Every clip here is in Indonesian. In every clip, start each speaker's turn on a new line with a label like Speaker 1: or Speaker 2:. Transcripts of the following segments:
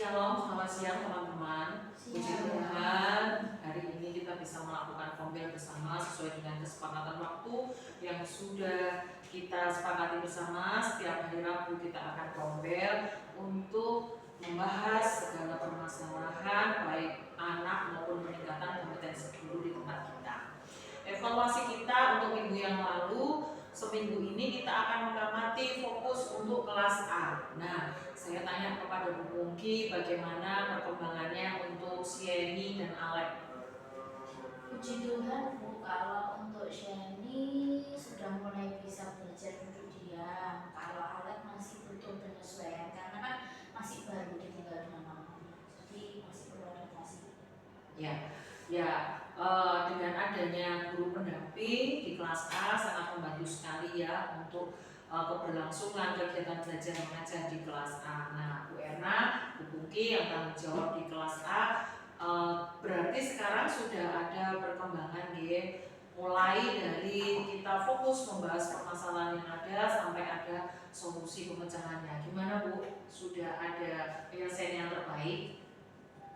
Speaker 1: Shalom, selamat siang teman-teman. Puji Tuhan, hari ini kita bisa melakukan kombel bersama sesuai dengan kesepakatan waktu yang sudah kita sepakati bersama. Setiap hari Rabu kita akan kombel untuk membahas segala permasalahan baik anak maupun peningkatan kompetensi guru di tempat kita. Evaluasi kita untuk minggu yang lalu, seminggu ini kita akan mengamati fokus untuk kelas A. Nah, saya tanya kepada Bu Pungki bagaimana perkembangannya untuk Sieni dan Alek.
Speaker 2: Puji Tuhan Bu, kalau untuk Sieni sudah mulai bisa belajar duduk diam. Kalau Alek masih butuh penyesuaian karena kan masih baru ditinggal dengan mamanya, jadi masih perlu adaptasi.
Speaker 1: Dengan adanya guru pendamping di kelas A sangat membantu sekali ya untuk keberlangsungan kegiatan belajar mengajar di kelas A. Nah, Bu Erna, Bu Pungki yang tanggung jawab di kelas A, berarti sekarang sudah ada perkembangan mulai dari kita fokus membahas permasalahan yang ada sampai ada solusi pemecahannya. Gimana Bu? Sudah ada penyelesaian yang terbaik?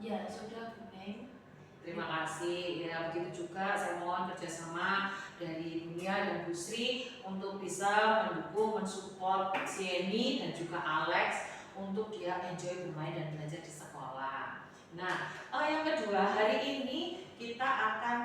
Speaker 2: Ya, sudah Bu Meng.
Speaker 1: Terima kasih. Ya, begitu juga saya mohon kerjasama dari Dunia dan Bu Sri untuk bisa mendukung, mensupport Sieni dan juga Alex untuk dia enjoy bermain dan belajar di sekolah. Nah, yang kedua, hari ini kita akan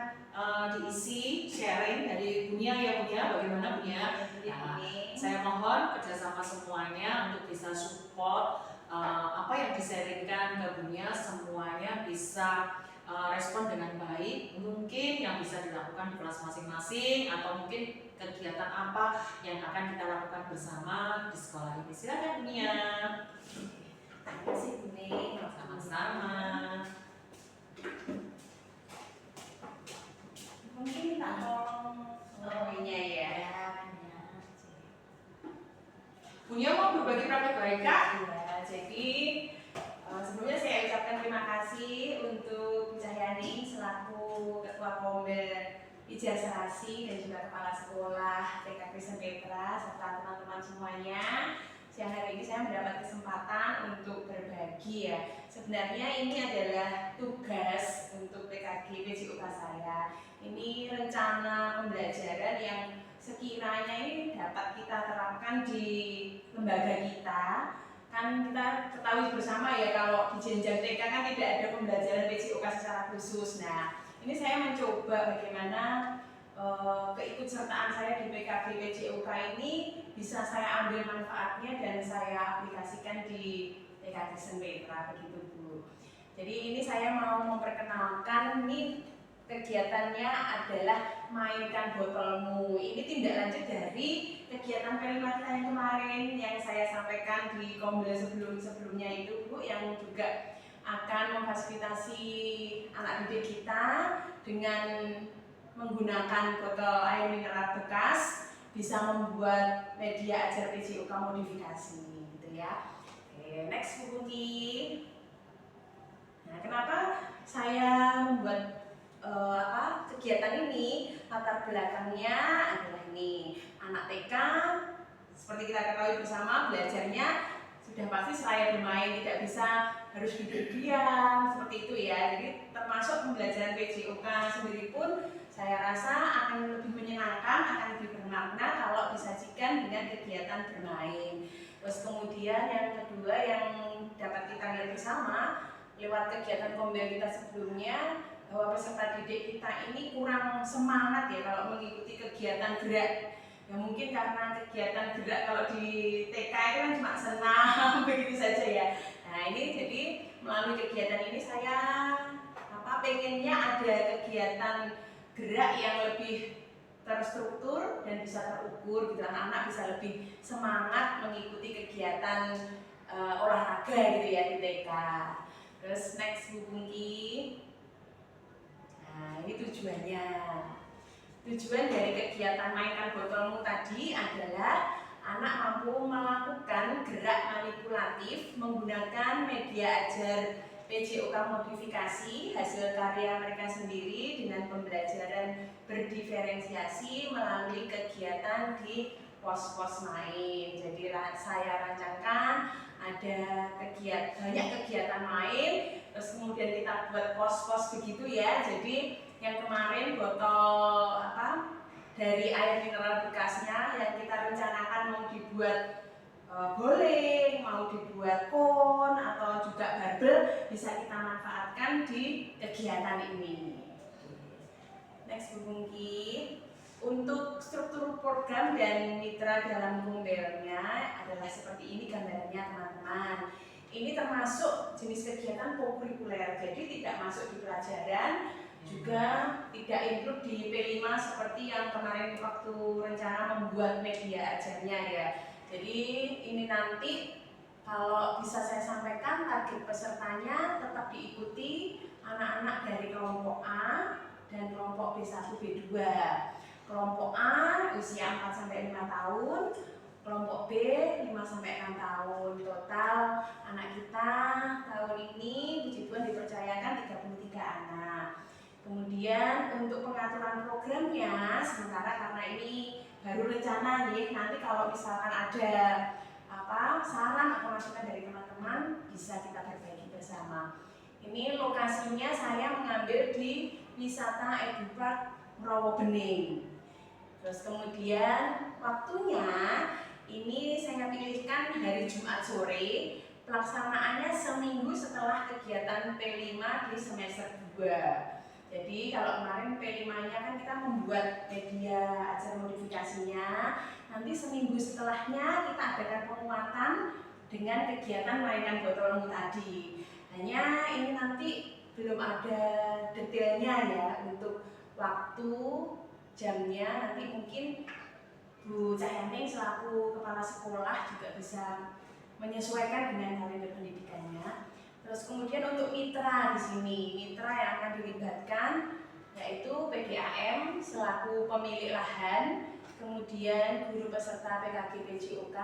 Speaker 1: diisi sharing dari Dunia ya Bunia. Bagaimana Bunia? Nah, saya mohon kerjasama semuanya untuk bisa support apa yang di-sharingkan ke Bunia, semuanya bisa respon dengan baik. Mungkin yang bisa dilakukan di kelas masing-masing atau mungkin kegiatan apa yang akan kita lakukan bersama di sekolah ini. Silakan Bunia.
Speaker 2: Terima kasih Bu Meng.
Speaker 1: Sama-sama.
Speaker 2: Mungkin minta tolong
Speaker 1: Bunia ya.
Speaker 2: Bunia
Speaker 1: Bunia mau berbagi praktek baik Kak?
Speaker 3: Ya, jadi sebelumnya saya ucapkan terima kasih untuk Bu Cahyani selaku Ketua Kombel Ijazah-Asi dan juga Kepala Sekolah TK Kristen Petra serta teman-teman semuanya. Siang hari ini saya mendapat kesempatan untuk berbagi ya. Sebenarnya ini adalah tugas untuk PKG PJUK saya. Ini rencana pembelajaran yang sekiranya ini dapat kita terapkan di lembaga kita. Kan kita ketahui bersama ya kalau di jenjang TK kan tidak ada pembelajaran PJUK secara khusus. Nah, ini saya mencoba bagaimana keikutsertaan saya di PKG PJUK ini bisa saya ambil manfaatnya dan saya aplikasikan di TK Kristen Petra begitu Bu. Jadi ini saya mau memperkenalkan ini kegiatannya adalah mainkan botolmu. Ini tindak lanjut dari kegiatan P5 kita yang kemarin yang saya sampaikan di kombel sebelumnya itu Bu, yang juga akan memfasilitasi anak didik kita dengan menggunakan botol air mineral bekas bisa membuat media ajar PJUK modifikasi gitu ya. Oke, next Bu Pungki. Nah, kenapa saya membuat kegiatan ini? Latar belakangnya adalah ini, anak TK seperti kita ketahui bersama belajarnya sudah pasti selain bermain, tidak bisa harus duduk diam seperti itu ya. Jadi termasuk pembelajaran PJUK sendiri pun saya rasa akan lebih menyenangkan, akan lebih bermakna kalau disajikan dengan kegiatan bermain. Terus kemudian yang kedua yang dapat kita lihat bersama lewat kegiatan kombel kita sebelumnya, bahwa peserta didik kita ini kurang semangat ya kalau mengikuti kegiatan gerak. Ya mungkin karena kegiatan gerak kalau di TK itu kan cuma senam begitu saja ya. Nah ini jadi melalui kegiatan ini saya pengennya ada kegiatan gerak yang lebih terstruktur dan bisa terukur gitu. Anak-anak bisa lebih semangat mengikuti kegiatan olahraga gitu ya di TK. Terus next Bu Pungki. Nah, ini tujuannya. Tujuan dari kegiatan mainkan botolmu tadi adalah anak mampu melakukan gerak manipulatif menggunakan media ajar PJUK modifikasi hasil karya mereka sendiri dengan pembelajaran berdiferensiasi melalui kegiatan di pos-pos main. Jadi saya rancangkan ada banyak kegiatan main, terus kemudian kita buat pos-pos begitu ya. Jadi yang kemarin botol dari air mineral bekasnya yang kita rencanakan mau dibuat bowling, mau dibuat kon atau juga barbel, bisa kita manfaatkan di kegiatan ini. Next Bu Pungki, untuk struktur program dan mitra dalam kumbelnya adalah seperti ini gambarannya teman-teman. Ini termasuk jenis kegiatan kokurikuler, jadi tidak masuk di pelajaran, juga tidak include di P5 seperti yang kemarin waktu rencana membuat media ajarnya ya. Jadi ini nanti kalau bisa saya sampaikan target pesertanya tetap diikuti anak-anak dari kelompok A dan kelompok B1, B2. Kelompok A usia 4-5 tahun, kelompok B 5-6 tahun. Total anak kita tahun ini puji Tuhan dipercayakan 33 anak. Kemudian untuk pengaturan programnya sementara karena ini baru rencana nih, nanti kalau misalkan ada saran atau masukan dari teman-teman bisa kita berbagi bersama. Ini lokasinya saya mengambil di Wisata Edupark Mrowo Bening. Terus kemudian waktunya ini saya pilihkan hari Jumat sore, pelaksanaannya seminggu setelah kegiatan P5 di semester 2. Jadi kalau kemarin P5-nya kan kita membuat media ajar modifikasinya, nanti seminggu setelahnya kita adakan penguatan dengan kegiatan mainkan botolmu tadi. Hanya ini nanti belum ada detailnya ya untuk waktu, jamnya, nanti mungkin Bu Cahyaning selaku kepala sekolah juga bisa menyesuaikan dengan kalender pendidikannya. Terus kemudian untuk mitra di sini, mitra yang akan dilibatkan yaitu PDAM selaku pemilik lahan, kemudian guru peserta PKG PJOK,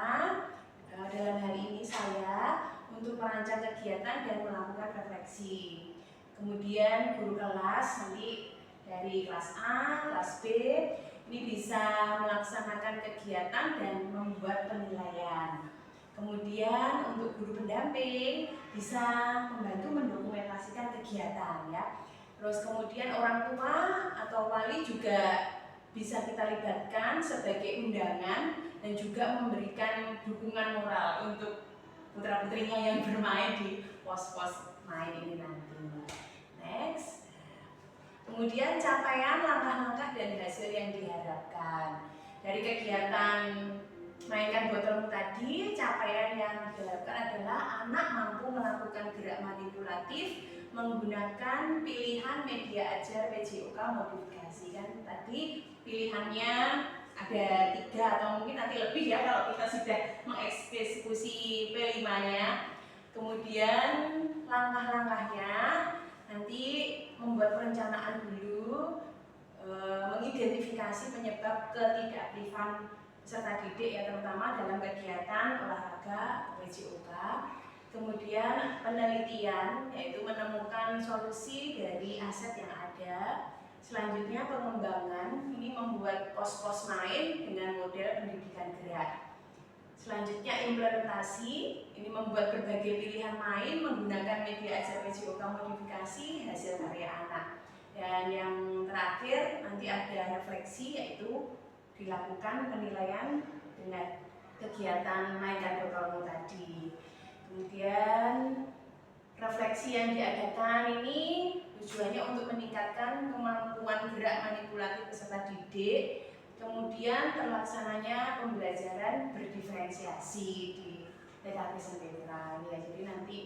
Speaker 3: dalam hal ini saya untuk merancang kegiatan dan melakukan refleksi. Kemudian guru kelas nanti dari kelas A, kelas B ini bisa melaksanakan kegiatan dan membuat penilaian. Kemudian untuk guru pendamping bisa membantu mendokumentasikan kegiatan ya. Terus kemudian orang tua atau wali juga bisa kita libatkan sebagai undangan dan juga memberikan dukungan moral untuk putra-putrinya yang bermain di pos-pos main ini nanti. Next. Kemudian capaian, langkah-langkah dan hasil yang diharapkan dari kegiatan mainkan botolmu tadi. Capaian yang diharapkan adalah anak mampu melakukan gerak manipulatif menggunakan pilihan media ajar PJOK modifikasi. Kan tadi pilihannya ada 3 atau mungkin nanti lebih ya kalau kita sudah mengeksekusi P5-nya. Kemudian langkah-langkahnya nanti membuat perencanaan dulu, mengidentifikasi penyebab ketidakaktifan peserta didik ya, terutama dalam kegiatan olahraga PJOK. Kemudian penelitian yaitu menemukan solusi dari aset yang ada. Selanjutnya pengembangan, ini membuat pos-pos main dengan model pendidikan gerak. Selanjutnya implementasi, ini membuat berbagai pilihan main menggunakan media ajar PJOK modifikasi hasil karya anak. Dan yang terakhir nanti ada refleksi yaitu dilakukan penilaian dengan kegiatan mainkan botolmu tadi. Kemudian refleksi yang diadakan ini tujuannya untuk meningkatkan kemampuan gerak manipulatif peserta didik, kemudian terlaksananya pembelajaran berdiferensiasi di PKG Sentetra ya. Jadi nanti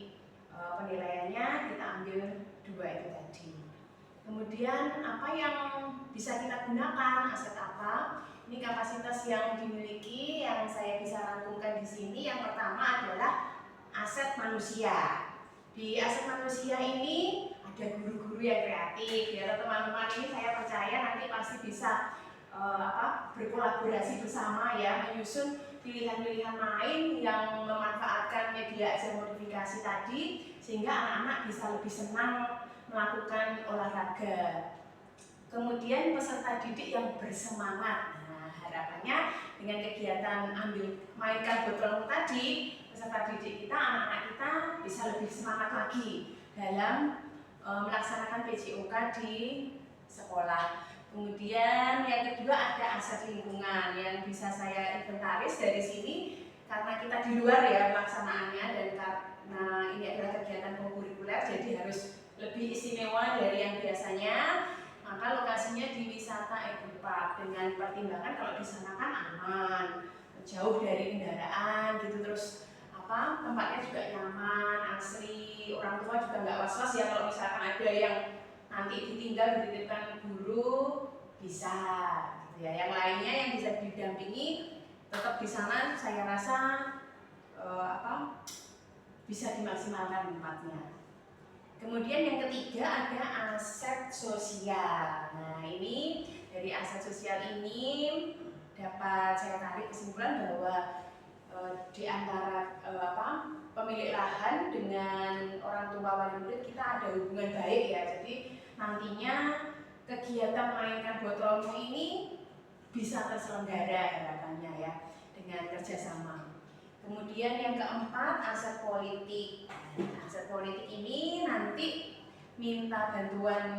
Speaker 3: penilaiannya kita ambil 2 itu tadi. Kemudian apa yang bisa kita gunakan, aset apa? Ini kapasitas yang dimiliki yang saya bisa rangkumkan di sini. Yang pertama adalah aset manusia. Di aset manusia ini ada guru-guru yang kreatif ya teman-teman. Ini saya percaya nanti pasti bisa berkolaborasi bersama ya, menyusun pilihan-pilihan main yang memanfaatkan media ajar modifikasi tadi sehingga anak-anak bisa lebih senang melakukan olahraga. Kemudian peserta didik yang bersemangat. Nah, harapannya dengan kegiatan ambil mainkan botolmu tadi, peserta didik kita, anak-anak kita bisa lebih semangat lagi dalam melaksanakan PJOK di sekolah. Kemudian yang kedua ada aset lingkungan yang bisa saya inventaris dari sini karena kita di luar ya pelaksanaannya dan karena ini adalah kegiatan kokurikuler jadi harus lebih istimewa dari yang biasanya. Maka lokasinya di wisata ekopark dengan pertimbangan kalau di sana kan aman, jauh dari kendaraan gitu, terus tempatnya juga nyaman, asri, orang tua juga nggak was-was ya kalau misalkan ada yang nanti ditinggal dititipkan guru bisa gitu ya. Yang lainnya yang bisa didampingi tetap di sana saya rasa bisa dimaksimalkan tempatnya. Kemudian yang ketiga ada aset sosial. Nah ini dari aset sosial ini dapat saya tarik kesimpulan bahwa di antara pemilik lahan dengan orang tua wali murid kita ada hubungan baik ya. Jadi nantinya kegiatan mainkan botolmu ini bisa terselenggara harapannya ya dengan kerjasama. Kemudian yang keempat aset politik. Aset politik ini nanti minta bantuan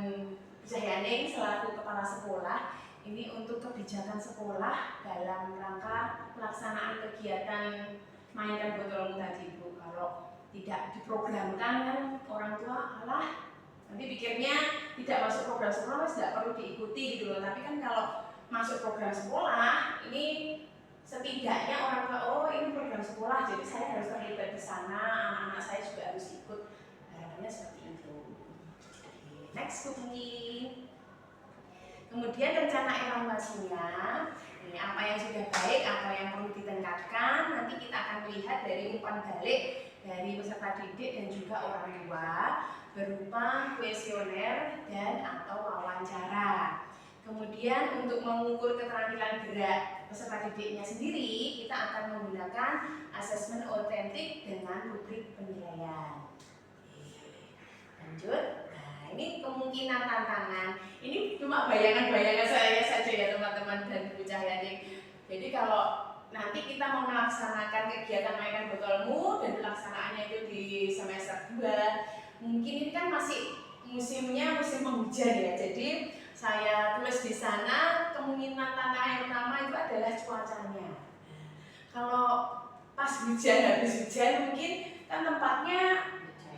Speaker 3: Jayaning selaku kepala sekolah ini untuk kebijakan sekolah dalam rangka pelaksanaan kegiatan mainkan botolmu tadi Bu. Kalau tidak diprogramkan kan orang tua nanti pikirnya tidak masuk program sekolah tidak perlu diikuti gitu loh. Tapi kan kalau masuk program sekolah ini setidaknya orang tua ini program sekolah jadi saya harus terlibat di sana, anak-anak saya juga harus ikut. Harapannya seperti itu. Next cooking. Kemudian rencana evaluasinya, ini apa yang sudah baik, apa yang perlu ditingkatkan. Nanti kita akan melihat dari umpan balik dari peserta didik dan juga orang tua berupa kuesioner dan atau wawancara. Kemudian untuk mengukur keterampilan gerak peserta didiknya sendiri, kita akan menggunakan asesmen otentik dengan rubrik penilaian. Lanjut. Ini kemungkinan tantangan. Ini cuma bayangan-bayangan saya saja ya teman-teman dan Bu Cahyani. Jadi kalau nanti kita mau melaksanakan kegiatan mainkan botolmu dan pelaksanaannya itu di semester 2, mungkin ini kan masih musim penghujan ya. Jadi saya tulis di sana kemungkinan tantangan yang pertama itu adalah cuacanya. Kalau pas hujan, habis hujan mungkin kan tempatnya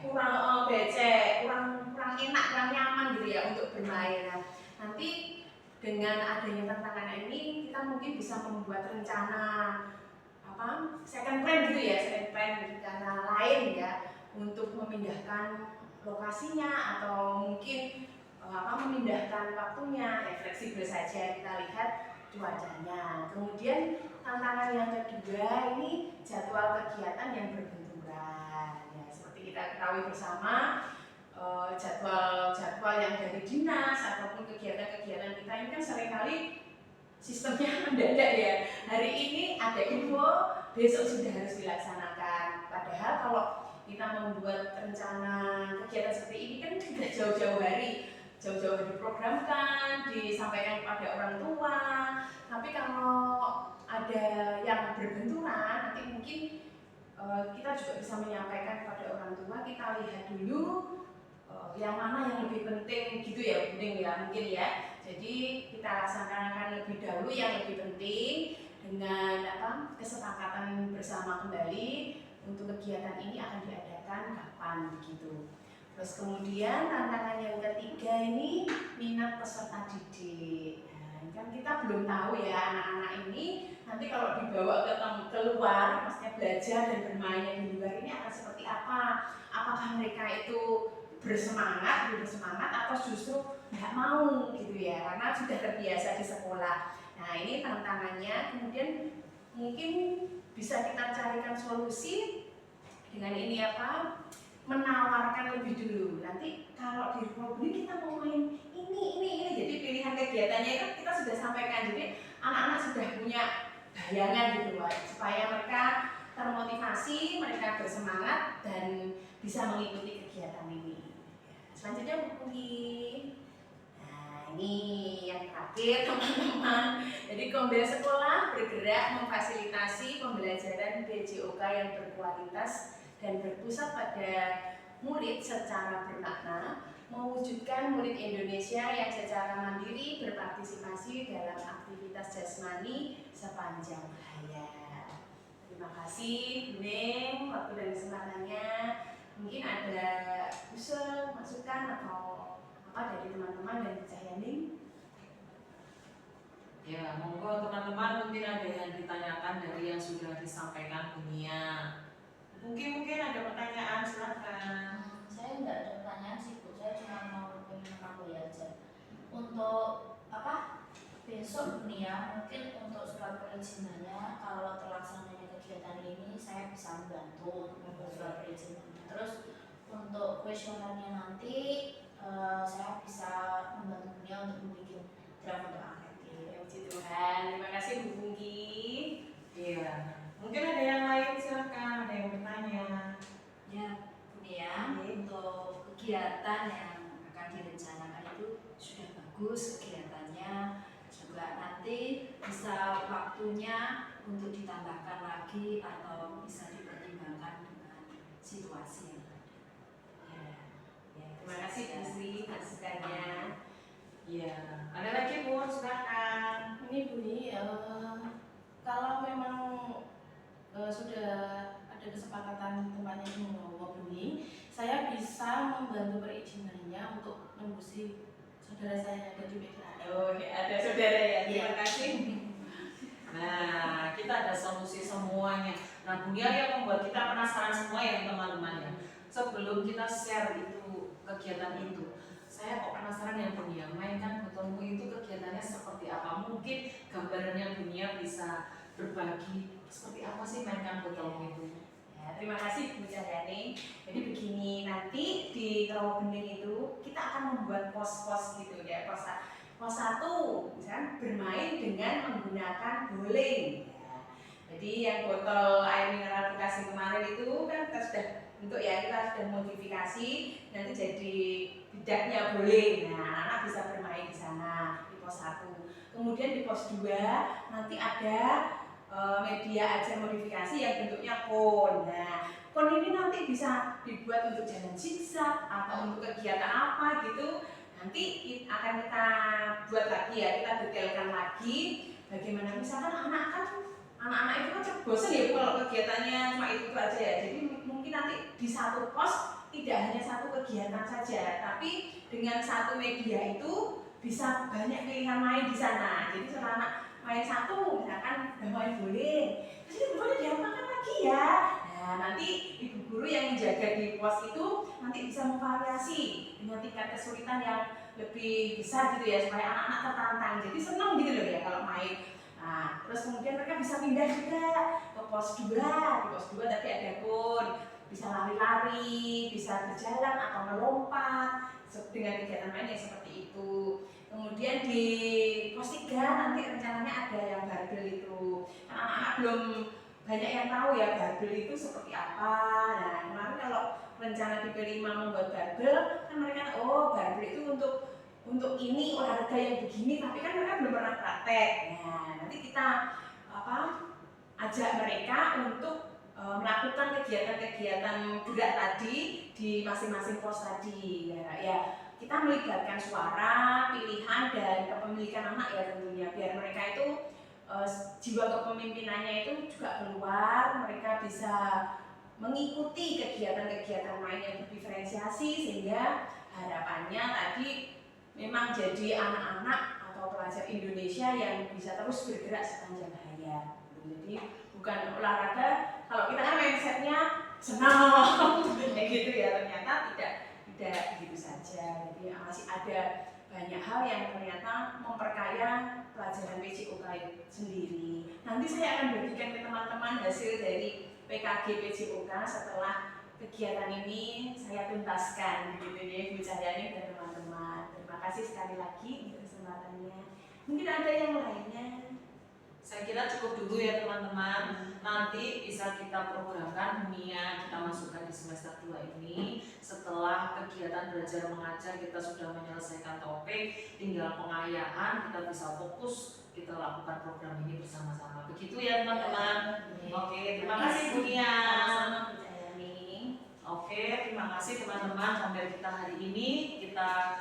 Speaker 3: kurang becek, kurang enak, kurang nyaman gitu ya untuk bermain. Nah, nanti dengan adanya tantangan ini kita mungkin bisa membuat rencana second plan gitu ya, second plan rencana lain ya untuk memindahkan lokasinya atau mungkin memindahkan waktunya ya fleksibel saja, kita lihat cuacanya. Kemudian tantangan yang kedua ini jadwal kegiatan yang berbenturan ya, seperti kita ketahui bersama jadwal yang dari dinas ataupun kegiatan-kegiatan kita ini kan seringkali sistemnya mendadak ya. Hari ini ada info, besok sudah harus dilaksanakan. Padahal kalau kita membuat rencana kegiatan seperti ini kan sudah jauh-jauh hari diprogramkan, disampaikan kepada orang tua. Tapi kalau ada yang berbenturan, nanti mungkin kita juga bisa menyampaikan kepada orang tua, kita lihat dulu yang mana yang lebih penting gitu ya mungkin ya. Jadi kita laksanakan lebih dahulu yang lebih penting dengan kesepakatan bersama kembali untuk kegiatan ini akan diadakan kapan begitu. Terus kemudian tantangan yang ketiga ini minat peserta didik. Nah, kan kita belum tahu ya anak-anak ini nanti kalau dibawa keluar, maksudnya belajar dan bermain di luar ini akan seperti apa? Apakah mereka itu bersemangat atau justru nggak mau gitu ya karena sudah terbiasa di sekolah. Nah ini tantangannya. Kemudian mungkin bisa kita carikan solusi dengan ini menawarkan lebih dulu. Nanti kalau di rumah ini kita mau main ini. Jadi pilihan kegiatannya itu kita sudah sampaikan. Jadi anak-anak sudah punya bayangan gitu supaya mereka termotivasi, mereka bersemangat dan bisa mengikuti kegiatan ini. Selanjutnya mungkin, nah ini yang terakhir teman-teman. Jadi Kombel Sekolah bergerak memfasilitasi pembelajaran PJOK yang berkualitas dan berpusat pada murid secara bermakna, mewujudkan murid Indonesia yang secara mandiri berpartisipasi dalam aktivitas jasmani sepanjang hayat. Terima kasih Bu Neng, waktu dan kesempatannya. Mungkin ada usul, masukan atau apa dari teman-teman dan Bu Cahyani?
Speaker 1: Ya, monggo teman-teman, mungkin ada yang ditanyakan dari yang sudah disampaikan Bu Nia. Mungkin ada pertanyaan, silakan.
Speaker 2: Saya nggak ada pertanyaan sih Bu, saya cuma mau pengen menambah aja. Untuk apa? Besok Bu Nia, mungkin untuk surat perizinannya, kalau terlaksananya kegiatan ini saya bisa membantu untuk membuat surat perizinannya. Terus untuk kuesionernya nanti saya bisa membantu Nia untuk membuat draft untuk angket.
Speaker 3: Puji Tuhan, terima kasih Bu Pungki.
Speaker 1: Iya, mungkin ada yang lain, silakan, ada yang bertanya.
Speaker 2: Ya, Bu Nia, untuk kegiatan yang akan direncanakan itu sudah bagus kegiatannya, juga nanti bisa waktunya untuk ditambahkan lagi atau bisa dipertimbangkan dengan situasi yang ada.
Speaker 3: Terima kasih Bu Sri masukannya.
Speaker 1: Iya, ada lagi Bu, silakan.
Speaker 4: Ini Bu Ni, kalau memang sudah ada kesepakatan tempatnya di Bumi, saya bisa membantu perizinannya untuk nembusi saudara saya yang ada di PKL.
Speaker 3: Oh, ada saudara ya, terima kasih.
Speaker 1: Nah, kita ada solusi semuanya. Nah, Bu Nia yang membuat kita penasaran semua ya teman-teman ya. Sebelum kita share itu kegiatan itu, saya kok penasaran ya Bu Nia, mainkan botolmu itu kegiatannya seperti apa? Mungkin gambarannya Bu Nia bisa berbagi seperti apa sih mainkan botolmu itu?
Speaker 3: Ya, terima kasih Bu Cahyani. Jadi begini, nanti di Rawa Bening itu kita akan membuat pos-pos gitu ya. Pos 1 misalkan bermain dengan menggunakan bowling. Ya. Jadi yang botol air mineral bekas yang kemarin itu kan kita sudah bentuk ya, kita sudah modifikasi nanti jadi bidaknya bowling. Nah, anak-anak bisa bermain di sana di pos 1. Kemudian di pos 2 nanti ada media ajar modifikasi yang bentuknya kon. Nah, kon ini nanti bisa dibuat untuk jalan zigzag atau untuk kegiatan apa gitu. Nanti akan kita buat lagi ya, kita detailkan lagi bagaimana misalkan anak-anak itu kan bosan ya Bu kalau kegiatannya cuma itu aja ya. Jadi mungkin nanti di satu pos tidak hanya satu kegiatan saja, tapi dengan satu media itu bisa banyak pilihan main di sana. Jadi selama main satu, misalkan udah main bowling, terus boleh diapakan lagi ya. Nah, nanti ibu guru yang menjaga di pos itu nanti bisa memvariasi dengan tingkat kesulitan yang lebih besar gitu ya, supaya anak-anak tertantang. Jadi senang gitu loh ya kalau main. Nah, terus kemudian mereka bisa pindah juga ke pos 2. Di pos 2 tadi ada pun bisa lari-lari, bisa berjalan atau melompat dengan kegiatan main yang seperti itu. Kemudian di pos 3 nanti rencananya ada yang barbel itu. Anak-anak belum banyak yang tahu ya barbel itu seperti apa. Nah, kemarin kalau rencana di P5 membuat barbel, kan mereka barbel itu untuk ini olahraga yang begini, tapi kan mereka belum pernah praktek. Nah, nanti kita ajak mereka untuk melakukan kegiatan-kegiatan gerak tadi di masing-masing pos tadi. Ya, kita melibatkan suara, pilihan, dan kepemilikan anak ya tentunya, biar mereka itu jiwa kepemimpinannya itu juga keluar, mereka bisa mengikuti kegiatan-kegiatan main yang berdiferensiasi, sehingga harapannya tadi memang jadi anak-anak atau pelajar Indonesia yang bisa terus bergerak sepanjang hayat. Jadi bukan olahraga, kalau kita kan mindsetnya senang kayak gitu ya, ternyata tidak gitu saja. Jadi masih ada banyak hal yang ternyata memperkaya pelajaran PJOK sendiri. Nanti saya akan bagikan ke teman-teman hasil dari PKG PJOK setelah kegiatan ini saya tuntaskan gitu ya Bu Cahyani dan teman-teman. Terima kasih sekali lagi untuk kesempatannya. Mungkin ada yang lainnya.
Speaker 1: Saya kira cukup dulu ya teman-teman. Nanti bisa kita programkan Nia kita masukkan di semester 2 ini. Setelah kegiatan belajar mengajar kita sudah menyelesaikan topik, tinggal pengayaan, kita bisa fokus kita lakukan program ini bersama-sama. Begitu ya teman-teman. Oke, terima kasih Bu Nia.
Speaker 3: Sama-sama Bu Cahyani.
Speaker 1: Oke, terima kasih teman-teman. Sampai kita hari ini kita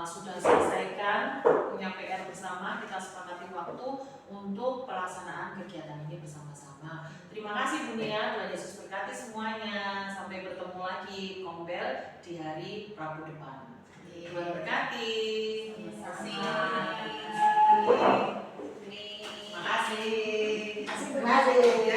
Speaker 1: sudah selesaikan punya PR bersama. Kita sepakati waktu untuk pelaksanaan kegiatan ini bersama-sama. Terima kasih Bu Nia, Tuhan Yesus berkati semuanya. Sampai bertemu lagi Kombel di hari Rabu depan. Tuhan berkati.
Speaker 3: Terima kasih.
Speaker 1: Terima kasih.
Speaker 2: Terima kasih.